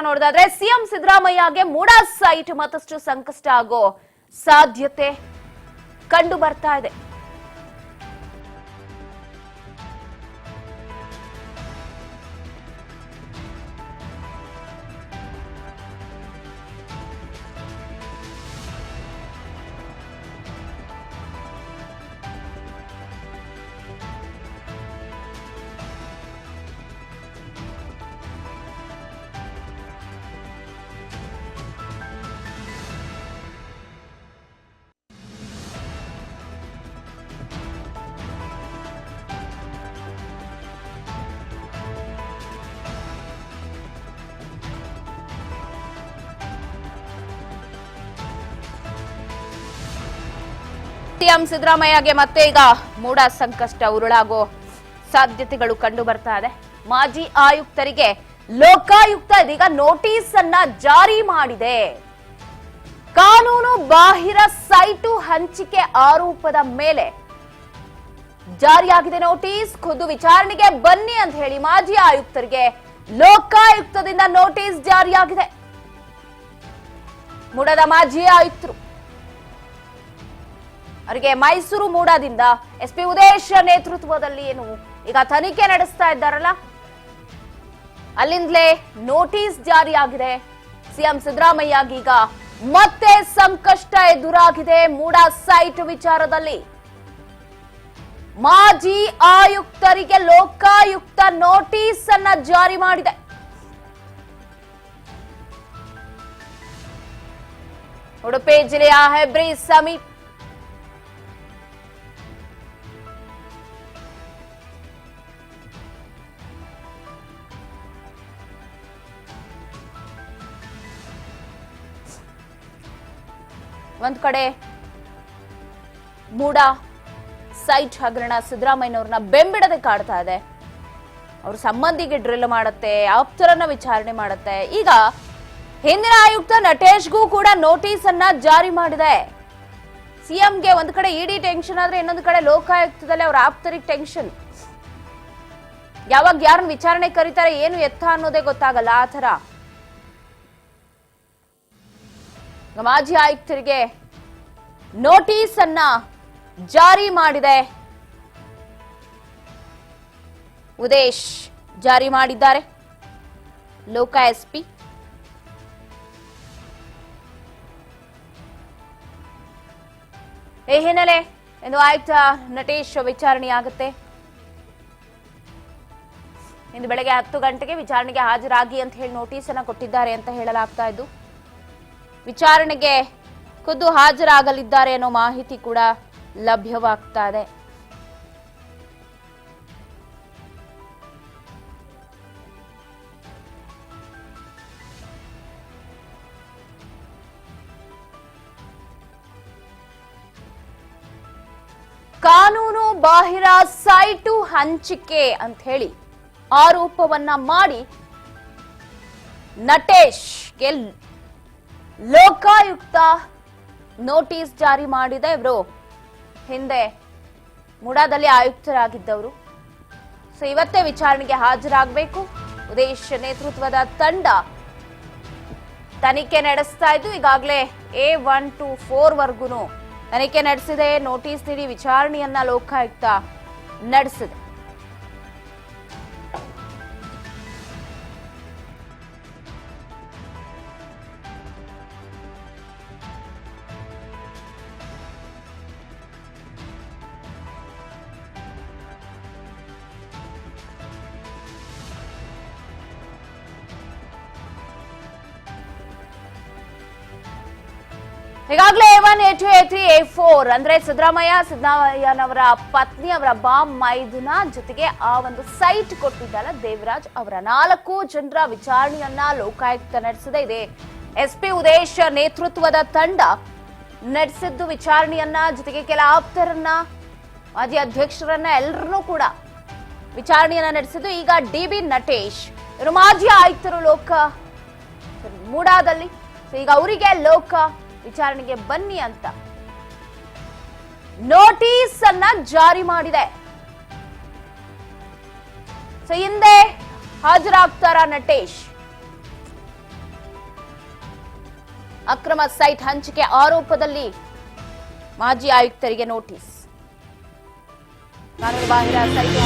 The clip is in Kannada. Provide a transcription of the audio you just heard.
ನೋಡೋದಾದ್ರೆ ಸಿಎಂ ಸಿದ್ದರಾಮಯ್ಯಗೆ ಮೂಡಾ ಸೈಟ್ ಮತ್ತಷ್ಟು ಸಂಕಷ್ಟ ಆಗೋ ಸಾಧ್ಯತೆ ಕಂಡು ಬರ್ತಾ ಇದೆ. ಸಿಎಂ ಸಿದ್ದರಾಮಯ್ಯಗೆ ಮತ್ತೆ ಈಗ ಮೂಡಾ ಸಂಕಷ್ಟ ಉರುಳಾಗೋ ಸಾಧ್ಯತೆಗಳು ಕಂಡು ಬರ್ತಾ ಇದೆ. ಮಾಜಿ ಆಯುಕ್ತರಿಗೆ ಲೋಕಾಯುಕ್ತ ಇದೀಗ ನೋಟಿಸ್ ಅನ್ನ ಜಾರಿ ಮಾಡಿದೆ. ಕಾನೂನು ಬಾಹಿರ ಸೈಟು ಹಂಚಿಕೆ ಆರೋಪದ ಮೇಲೆ ಜಾರಿಯಾಗಿದೆ ನೋಟಿಸ್. ಖುದ್ದು ವಿಚಾರಣೆಗೆ ಬನ್ನಿ ಅಂತ ಹೇಳಿ ಮಾಜಿ ಆಯುಕ್ತರಿಗೆ ಲೋಕಾಯುಕ್ತದಿಂದ ನೋಟಿಸ್ ಜಾರಿಯಾಗಿದೆ. ಮೂಡಾದ ಮಾಜಿ ಆಯುಕ್ತರು ಅವರಿಗೆ ಮೈಸೂರು ಮೂಡಾದಿಂದ ಎಸ್ಪಿ ಉದೇಶ್ ನೇತೃತ್ವದಲ್ಲಿ ಏನು ಈಗ ತನಿಖೆ ನಡೆಸ್ತಾ ಇದ್ದಾರಲ್ಲ, ಅಲ್ಲಿಂದಲೇ ನೋಟಿಸ್ ಜಾರಿಯಾಗಿದೆ. ಸಿಎಂ ಸಿದ್ದರಾಮಯ್ಯಗೆ ಈಗ ಮತ್ತೆ ಸಂಕಷ್ಟ ಎದುರಾಗಿದೆ. ಮೂಡಾ ಸೈಟ್ ವಿಚಾರದಲ್ಲಿ ಮಾಜಿ ಆಯುಕ್ತರಿಗೆ ಲೋಕಾಯುಕ್ತ ನೋಟಿಸ್ ಅನ್ನ ಜಾರಿ ಮಾಡಿದೆ. ಉಡುಪಿ ಜಿಲ್ಲೆಯ ಹೆಬ್ರಿ ಸಮೀಪ ಒಂದ್ ಕಡೆ ಮೂಡಾ ಸೈಟ್ ಹಗರಣ ಸಿದ್ದರಾಮಯ್ಯನವ್ರನ್ನ ಬೆಂಬಿಡದೆ ಕಾಡ್ತಾ ಇದೆ. ಅವ್ರ ಸಂಬಂಧಿಗೆ ಡ್ರಿಲ್ ಮಾಡುತ್ತೆ, ಆಪ್ತರನ್ನ ವಿಚಾರಣೆ ಮಾಡುತ್ತೆ. ಈಗ ಹಿಂದಿನ ಆಯುಕ್ತ ನಟೇಶ್ಗೂ ಕೂಡ ನೋಟಿಸ್ ಅನ್ನ ಜಾರಿ ಮಾಡಿದೆ. ಸಿಎಂಗೆ ಒಂದ್ ಕಡೆ ಇಡಿ ಟೆನ್ಷನ್ ಆದ್ರೆ ಇನ್ನೊಂದು ಕಡೆ ಲೋಕಾಯುಕ್ತದಲ್ಲಿ ಅವ್ರ ಆಪ್ತರಿಗೆ ಟೆನ್ಷನ್. ಯಾವಾಗ ಯಾರನ್ನ ವಿಚಾರಣೆ ಕರೀತಾರೆ ಏನು ಎತ್ತ ಅನ್ನೋದೇ ಗೊತ್ತಾಗಲ್ಲ. ಆ ತರ ಮಾಜಿ ಆಯುಕ್ತರಿಗೆ ನೋಟಿಸ್ ಅನ್ನ ಜಾರಿ ಮಾಡಿದೆ. ಉದೇಶ್ ಜಾರಿ ಮಾಡಿದ್ದಾರೆ. ಲೋಕ ಎಸ್ಪಿ ಈ ಹಿನ್ನೆಲೆ ಇಂದು ಆಯುಕ್ತ ನಟೇಶ್ ವಿಚಾರಣೆಯಾಗುತ್ತೆ. ಇಂದು ಬೆಳಗ್ಗೆ 10 ಗಂಟೆಗೆ ವಿಚಾರಣೆಗೆ ಹಾಜರಾಗಿ ಅಂತ ಹೇಳಿ ನೋಟಿಸ್ ಅನ್ನ ಕೊಟ್ಟಿದ್ದಾರೆ ಅಂತ ಹೇಳಲಾಗ್ತಾ ಇದ್ದು, ವಿಚಾರಣೆಗೆ ಖುದ್ದು ಹಾಜರಾಗಲಿದ್ದಾರೆ ಅನ್ನೋ ಮಾಹಿತಿ ಕೂಡ ಲಭ್ಯವಾಗ್ತಾ ಇದೆ. ಕಾನೂನು ಬಾಹಿರ ಸೈಟು ಹಂಚಿಕೆ ಅಂತ ಹೇಳಿ ಆರೋಪವನ್ನ ಮಾಡಿ ನಟೇಶ್ಗೆ ಲೋಕಾಯುಕ್ತ ನೋಟಿಸ್ ಜಾರಿ ಮಾಡಿದೆ. ಇವರು ಹಿಂದೆ ಮೂಡಾದಲ್ಲಿ ಆಯುಕ್ತರಾಗಿದ್ದವರು. ಸೊ ಇವತ್ತೇ ವಿಚಾರಣೆಗೆ ಹಾಜರಾಗಬೇಕು. ಉದೇಶ್ ನೇತೃತ್ವದ ತಂಡ ತನಿಖೆ ನಡೆಸ್ತಾ ಇದ್ದು ಈಗಾಗಲೇ A1 to 4 ವರ್ಗೂನು ತನಿಖೆ ನಡೆಸಿದೆ. ನೋಟಿಸ್ ನೀಡಿ ವಿಚಾರಣೆಯನ್ನ ಲೋಕಾಯುಕ್ತ ನಡೆಸಿದೆ. ಈಗಾಗಲೇ A1, A2, A3, A4 ಅಂದ್ರೆ ಸಿದ್ದರಾಮಯ್ಯನವರ ಪತ್ನಿ ಅವರ ಬಾಂಬ್ ಮೈದುನ ಜೊತೆಗೆ ಆ ಒಂದು ಸೈಟ್ ಕೊಟ್ಟಿದ್ದಲ್ಲ ದೇವರಾಜ್ ಅವರ 4 ಜನರ ವಿಚಾರಣೆಯನ್ನ ಲೋಕಾಯುಕ್ತ ನಡೆಸಿದೆ. ಇದೆ ಎಸ್ಪಿ ಉದೇಶ್ ನೇತೃತ್ವದ ತಂಡ ನಡೆಸಿದ್ದು ವಿಚಾರಣೆಯನ್ನ, ಜೊತೆಗೆ ಕೆಲ ಆಪ್ತರನ್ನ, ಮಾಜಿ ಅಧ್ಯಕ್ಷರನ್ನ ಎಲ್ಲರನ್ನೂ ಕೂಡ ವಿಚಾರಣೆಯನ್ನ ನಡೆಸಿದ್ದು. ಈಗ DB ನಟೇಶ್ ಇವರು ಮಾಜಿ ಆಯುಕ್ತರು ಮೂಡಾದಲ್ಲಿ. ಈಗ ಅವರಿಗೆ ಲೋಕ ವಿಚಾರಣೆಗೆ ಬನ್ನಿ ಅಂತ ನೋಟಿಸ್ ಅನ್ನ ಜಾರಿ ಮಾಡಿದೆ. ಹಿಂದೆ ಹಾಜರಾಗ್ತಾರ ನಟೇಶ್? ಅಕ್ರಮ ಸೈಟ್ ಹಂಚಿಕೆ ಆರೋಪದಲ್ಲಿ ಮಾಜಿ ಆಯುಕ್ತರಿಗೆ ನೋಟಿಸ್. ಕಾನೂನು ಬಾಹಿರ ಸೈಟ್